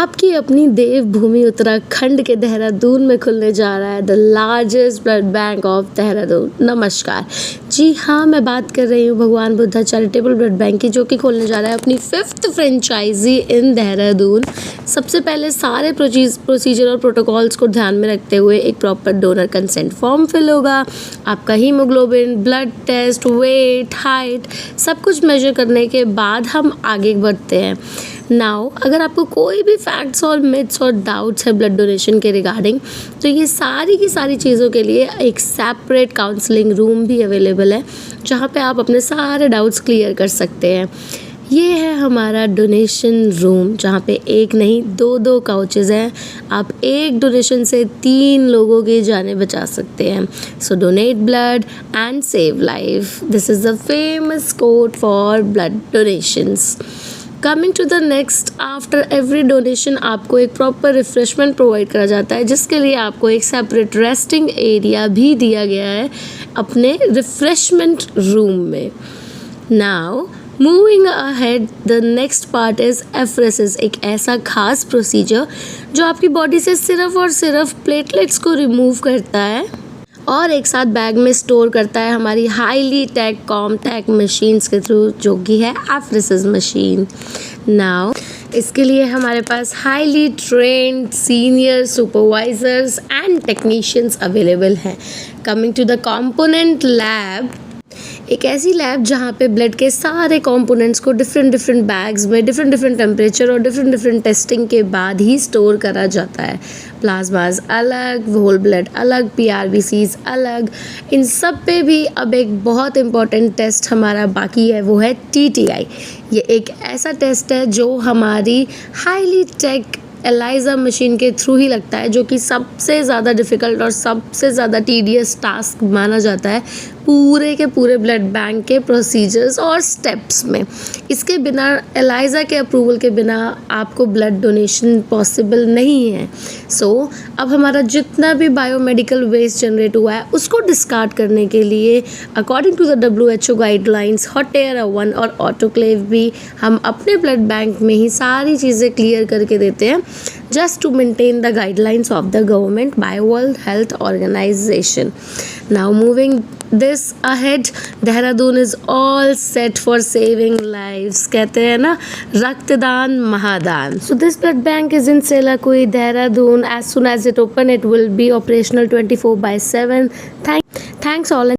आपकी अपनी देवभूमि उत्तराखंड के देहरादून में खुलने जा रहा है the largest blood bank of Dehradun. नमस्कार जी हाँ, मैं बात कर रही हूँ भगवान बुद्धा चैरिटेबल ब्लड बैंक की, जो कि खोलने जा रहा है अपनी 5th फ्रेंचाइजी इन देहरादून। सबसे पहले सारे प्रोसीजर और प्रोटोकॉल्स को ध्यान में रखते हुए एक proper donor consent form fill होगा। आपका haemoglobin, blood test, weight, height सब कुछ मेजर करने के बाद हम आगे बढ़ते हैं। नाउ अगर आपको कोई भी फैक्ट्स और मिथ्स और डाउट्स है ब्लड डोनेशन के रिगार्डिंग, तो ये सारी की सारी चीज़ों के लिए एक सेपरेट काउंसलिंग रूम भी अवेलेबल है, जहाँ पे आप अपने सारे डाउट्स क्लियर कर सकते हैं। ये है हमारा डोनेशन रूम, जहाँ पे एक नहीं दो काउचेज़ हैं। आप एक डोनेशन से 3 लोगों की जानें बचा सकते हैं। So donate blood and save life, this is the famous quote for blood donations. Coming to the next, after every donation आपको एक प्रॉपर रिफ्रेशमेंट प्रोवाइड करा जाता है, जिसके लिए आपको एक सेपरेट रेस्टिंग एरिया भी दिया गया है अपने रिफ्रेशमेंट रूम में। Now moving ahead, the next part is apheresis, एक ऐसा खास प्रोसीजर जो आपकी बॉडी से सिर्फ और सिर्फ प्लेटलेट्स को रिमूव करता है और एक साथ बैग में स्टोर करता है हमारी हाईली टेक कॉम्पैक्ट मशीन्स के थ्रू, जो कि है एफरेसिस मशीन। नाउ इसके लिए हमारे पास highly trained senior supervisors and technicians available हैं। Coming to the component lab, एक ऐसी लैब जहाँ पे ब्लड के सारे कंपोनेंट्स को डिफरेंट बैग्स में डिफरेंट टेम्परेचर और डिफरेंट टेस्टिंग के बाद ही स्टोर करा जाता है। प्लाज्माज अलग, होल ब्लड अलग, PRBCs अलग। इन सब पे भी अब एक बहुत इम्पॉर्टेंट टेस्ट हमारा बाकी है, वो है TTI। ये एक ऐसा टेस्ट है जो हमारी हाईली टेक एलाइजा मशीन के थ्रू ही लगता है, जो कि सबसे ज़्यादा डिफ़िकल्ट और सबसे ज़्यादा टीडियस टास्क माना जाता है पूरे के पूरे ब्लड बैंक के प्रोसीजर्स और स्टेप्स में। इसके बिना, एलाइजा के अप्रूवल के बिना आपको ब्लड डोनेशन पॉसिबल नहीं है। सो अब हमारा जितना भी बायोमेडिकल वेस्ट जनरेट हुआ है उसको डिस्कार्ड करने के लिए according to the WHO guidelines, hot air oven और ऑटोक्लेव भी हम अपने ब्लड बैंक में ही सारी चीज़ें क्लियर करके देते हैं, just to maintain the guidelines of the government by World Health Organization. Now moving this ahead, Dehradun is all set for saving lives. कहते हैं ना, रक्तदान महादान. So this blood bank is in Selakui, Dehradun. As soon as it open, it will be operational 24/7. Thanks all.